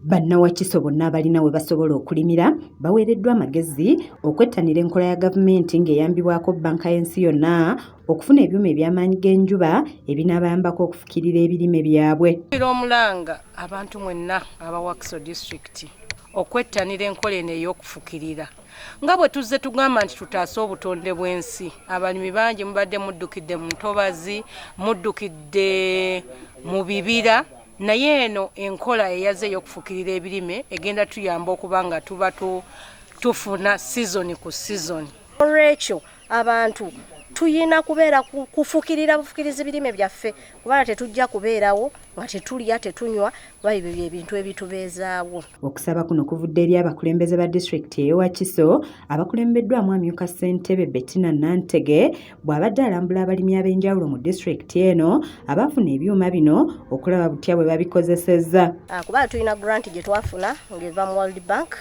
Wakiso bonna abalina we basobola okulimira baweereddwa amagezi okwettanira enkola ya gavumenti ng'eyambibwako bbanka y'ensi yonna okufuna ebyuma eby'amaanyi g'enjuba ebinaabayambako okufukirira ebirime byabwe. Omulanga abantu mwenna aba Wakiso district okwettanira enkola eno ey'okufukirira nga bwe tuzze tugamba nti tutaase obutonde bw'ensi. Abalimi bangi mubadde muddukidde mu ntobazi, muddukidde mu bibira, naye eno enkola eyaze ey'okufukirira ebirime egenda tuyamba okuba nga tuba tufuna season ku season. Olw'ekyo abantu tuyina kubeera kufukirira bufukiriza ebirime byaffe kubanga tetujja kubeerawo nga tetulya tetunywa baibyo ebintu ebitubeezaawo. Okusaba kuno kuvudde eri abakulembeze ba disitulikiti ey'e Wakiso abakulembeddwamu amyuka ssentebe Bettina Nantege bw'abadde alambula abalimi ab'enjawulo mu disitulikiti eno abaafuna ebyuma bino okulaba butya bwe babikozesezza. Kuba tulina grant gye twafuna ng'eva mu World Bank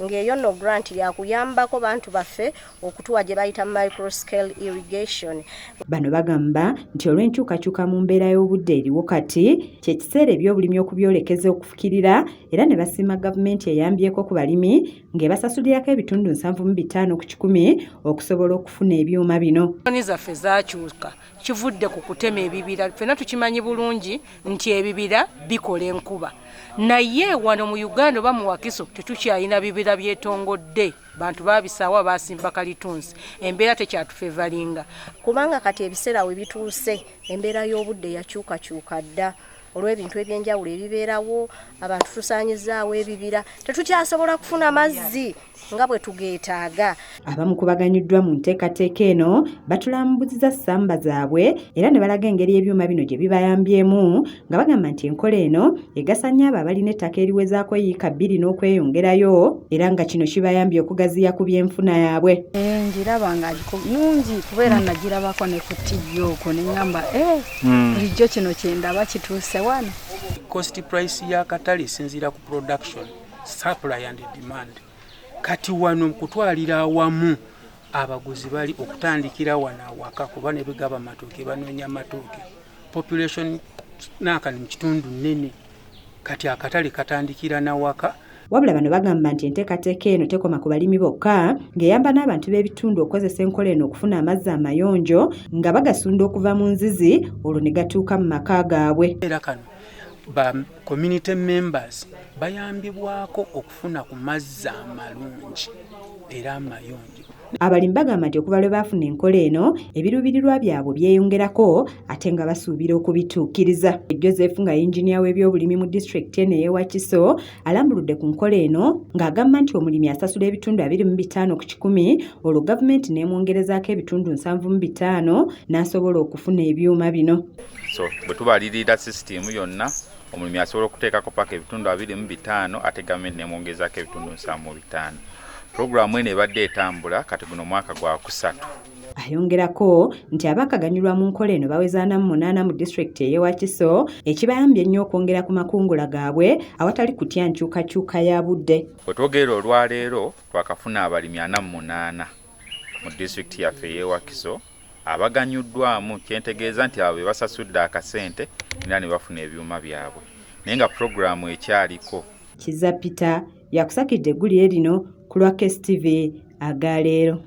ng'eyo nno grant yakuyambako bantu baffe okutuwa gye bayita micro scale irrigation. Bano bagamba nti olw'enkyukakyuka mu mbeera y'obudde eriwo kati kye kiseera eby'obulimi okubyolekeza okufukirira era ne basiima gavumenti eyambyeko ku balimi ng'ebasasulirako ebitundu 7.5 ku 100 okusobola okufuna ebyuma bino. Ttoni zaffe zaakyuka kivudde ku kutema ebibira. Ffenna tukimanyi bulungi nti ebibira bikola enkuba. Naye wano mu Uganda oba mu Wakiso tetukyalina bibira byetongodde. Bantu babisaawa basimba kalitunsi. Embeera tekyatufevalinga. Kubanga kati ebiseera we bituuse embeera y'obudde yakyukakyuka dda. Olw'ebintu ebyenjawulo ebibeerawo abantu tusaanyizaawo ebibira tetukyasobola kufuna mazzi nga bwe tugeetaaga. Abamu kubaganyiddwa mu nteekateeka eno batulambuziza ssamba zaabwe era ne balaga engeri ebyuma bino gye bibayambyemu nga bagamba nti enkola eno egasa nnyo abo abalina ettaka eriwezaako yiika 2 n'okweyongerayo era nga kino kibayambye okugaziya ku byenfuna yaabwe. Njiraba nga nungi kubeera nagirabako ne ku TV okwo ne ngamba bulijjo kino kyendaba kituuse wano. Cost price ya katale esinziira ku production, supply and demand. Kati wano kutwalira awamu abaguzi bali okutandikira wana awaka kuba ne bigaba matooke banoonya matooke. Population nakali mu kitundu nnene kati akatale katandikira nawaka. Wabula bano bagamba nti enteekateeka eno tekoma ku balimi bokka ng'eyamba n'abantu b'ebitundu okukozesa enkola eno okufuna amazzi amayonjo nga bagasunda okuva mu nzizi olwo ne gatuuka mu maka gaabwe. Era kano ba community members bayambibwako okufuna ku mazzi amalungi era amayonjo. Abalimi bagamba nti okuva lwe baafuna enkola eno ebiruubirirwa byabwe byeyongerako ate nga basuubira okubituukiriza. Joseph nga yinginiya w'ebyobulimi mu disitulikiti eno ey'e Wakiso alambuludde ku nkola eno ng'agamba nti omulimi asasula ebitundu 2.5 ku 100 olwo gavumenti n'emwongerezaako ebitundu 7.5 n'asobola okufuna ebyuma bino. So bwe tubalirira sisitimu yonna omulimi asobola okuteekako paka ebitundu 2.5 ate gavumenti n'emwongerezaako ebitundu 7.5. Programu eno ebadde etambula kati guno mwaka gwa kusatu. Ayongerako nti abakaganyulwa mu nkola eno baweza 48 mu disitulikiti ey'e Wakiso ekibayambye nnyo okwongera ku makungula gaabwe awatali kutya nkyukakyuka ya budde. Bwe twogera olwaleero twakafuna abalimi 48 mu disitulikiti yaffe ey'e Wakiso abaganyuddwamu kyentegeeza nti abo basasudde akasente era ne bafuna ebyuma byabwe naye nga programu ekyaliko. Kiza Peter yakusakidde eggulire lino ku lwa KSTV agaleero.